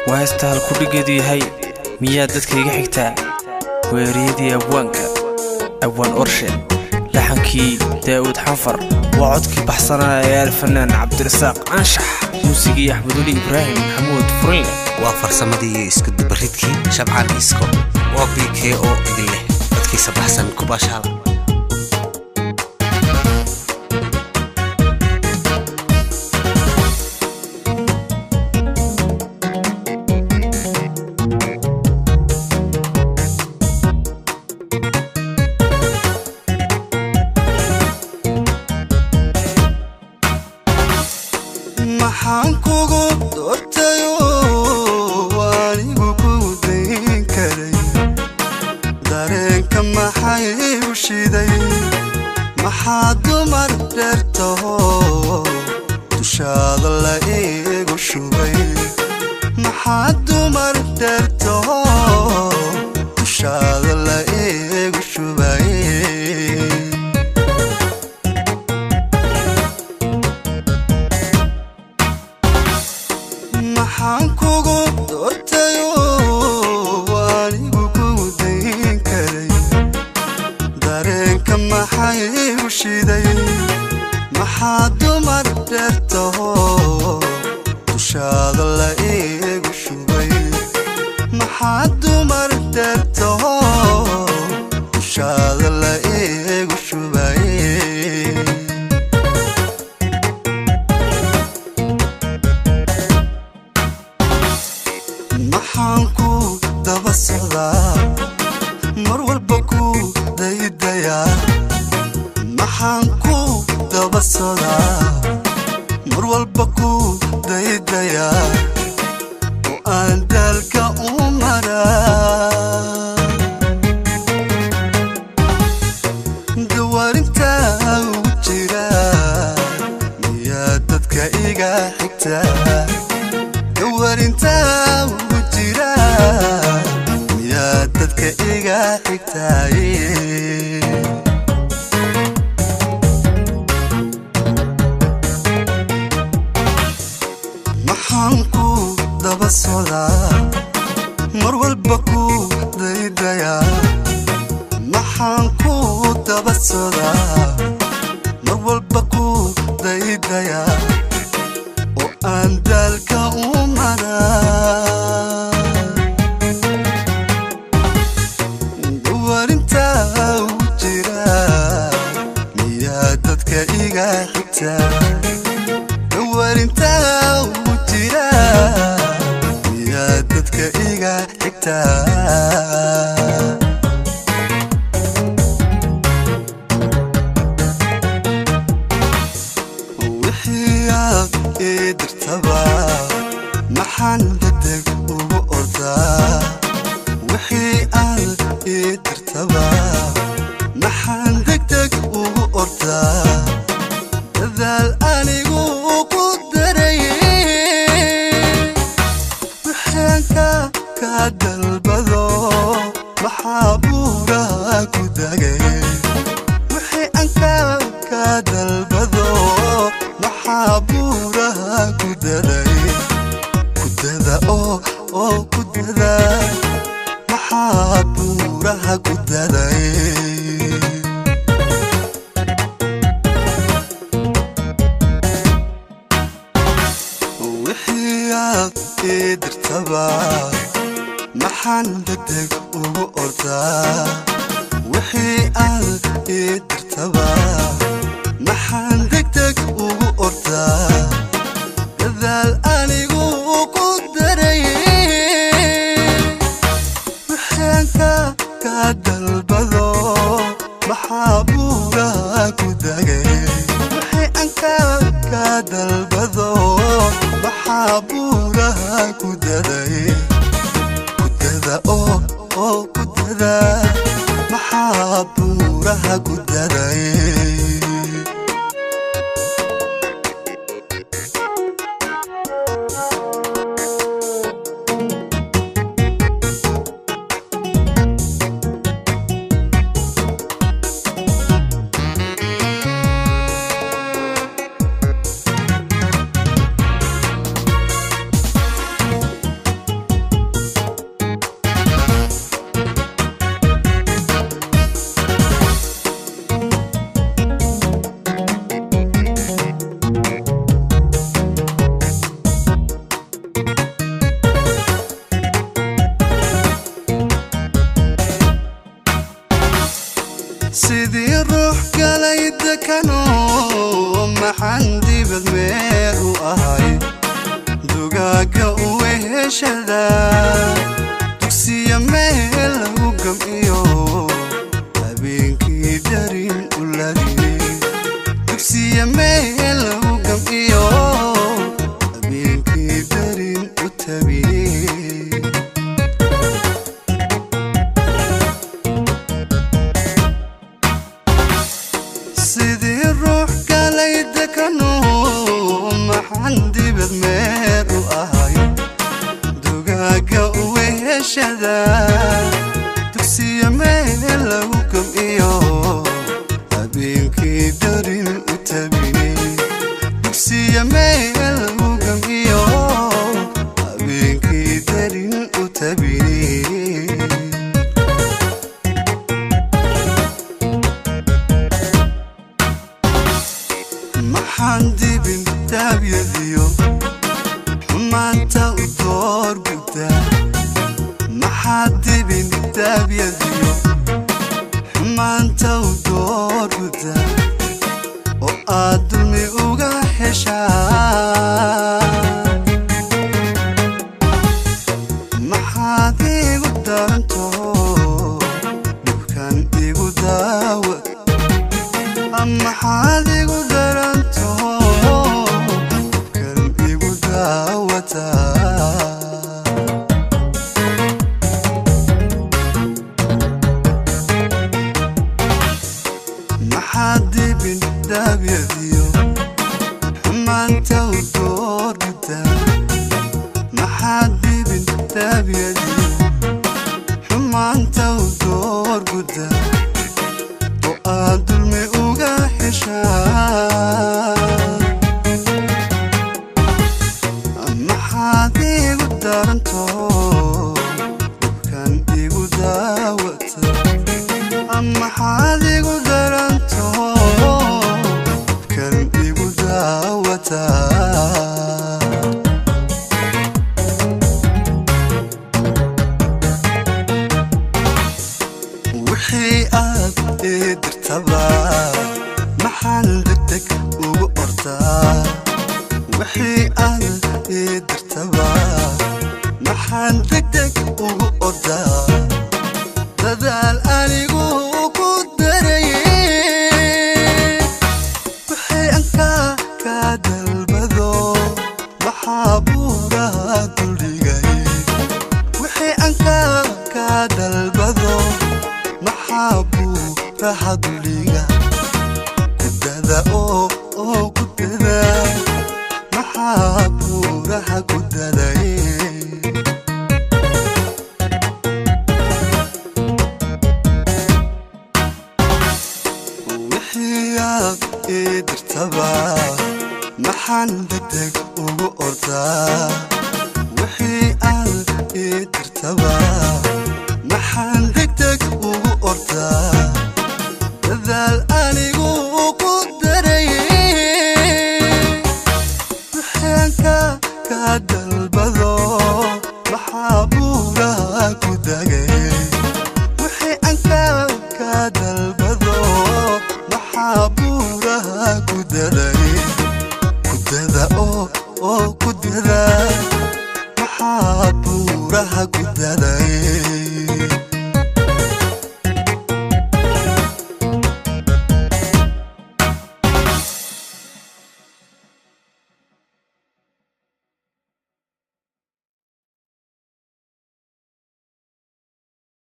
وهستهل كل قدي هاي ميادتك يحكتا ويريدي أبوان أرشد لحنكي داود حنفر وعدك بحصنا يا الفنان عبد الرزاق أنشح موسيقي أحمد ولي إبراهيم حمود فريل وافر سمدي اسكد بريدكي شبعان إسكو وبيكي أو إدله بدكي سبحسن كباشالا maxaan kugu doortayo anigu ku dayn karay dareenka maxay u shiday maxaa dumar dheertaho dushaada la iigu shubay maxaa dumar dheertaho dushaada la iigu shubay maxaan kugu doortayo anigu ku dayn karay dareenka maxay u shiday maxaa dumar dheertaho dushaada la iigu shubay maxaa dumar dheertaho dushaada la iigu shubay maxaan ku daba socdaa mar walba ku daydayaa maxaan ku daba socdaa mar walba ku daydayaa oo aan daalka u maraa dawaarintaa ugu jira miyaa dadka iga xigtaa dawaarintaa ugu jira miyaa dadka iga xigtaaye maxaan ku daba socdaa mar walba ku daydayaa maxaan ku daba socdaa mar walba ku daydayaa oo aan daalka u maraa dawaarintaa ugu jira miyaa dadka iga xigtaa dawaarintaa ugu jira miyaa dadka iga xigtaa wixii aad ii dirtaba maxaan degdeg ugu ordaa wixii aad ii dirtaba maxaan degdeg ugu ordaa dadaal anigu ku daray wixaanka ka dalbado maxaa buuraha ku dagay wixii anka ka dalbado maxaa buuraha ku daray kudada oo kudada maxaa buuraha ku daday wixii aad ii dirtaba maxaan degdeg ugu ordaa wixii aad ii dirtaba maxaan degdeg ugu ordaa dadaal anigu ku daray wixaanka ka dalbado maxaa buuraha ku dagay wixii anka ka dalbado maxaa buuraha ku daday kudada oo kudada maxaa buuraha ku daday sidii ruux galay dekano maxaan dibad meel u ahay dugaaga u weheshada dugsiya meel lagu gamciyo habeenkii darin u lagi dugsiya meel lagu gamciyo habeenkii darin u tabiye sidii ruux galay dekano maxaan dibad meel u ahay dugaaga u weheshada dugsiya meel lagu gamciyo habeenkii darin u tabiye dugsiya meel lagu gamciyo habeenkii darin u tabiye maxaan dibin daabyadiyo xumaanta u door guddaa maxaad dibin daabyadiyo xumaanta u door guddaa oo aad dulmi uga heshaa maxaad igu daranto dhibkan igu daawa maxaad igu daranto kan igu daawataa maxaad dibin daabyadiyo xumaanta u door guddaa maxaad dibin daabyadiyo xumaanta u door guddaa oo aad dulmi uga heshaa maxaad igu daranto kan igu daawata maxaad igu daranto kan igu daawataa wixii aad dirtaba maxaan degdeg ugu ordaa wixii aad dirtaba maxaan degdeg ugu ordaa dadaal anigu ku darayey wixii anka ka dalbado maxaa buuraha duldhigay wixii anka ka dalbado maxaa buuraha duldhiga kudada oo kudada maxaa buuraha kudaday wixii aad dirtaba maxaan degdeg ugu ordaa wixii aad dirtaba maxaan degdeg ugu ordaa dadaal anigu ku darayey wixii anka ka dalbado maxaa buuraha ku dagay wixii anka ka dalbado maxaa buuraha ku daday kudada oo kudada maxaa buuraha ku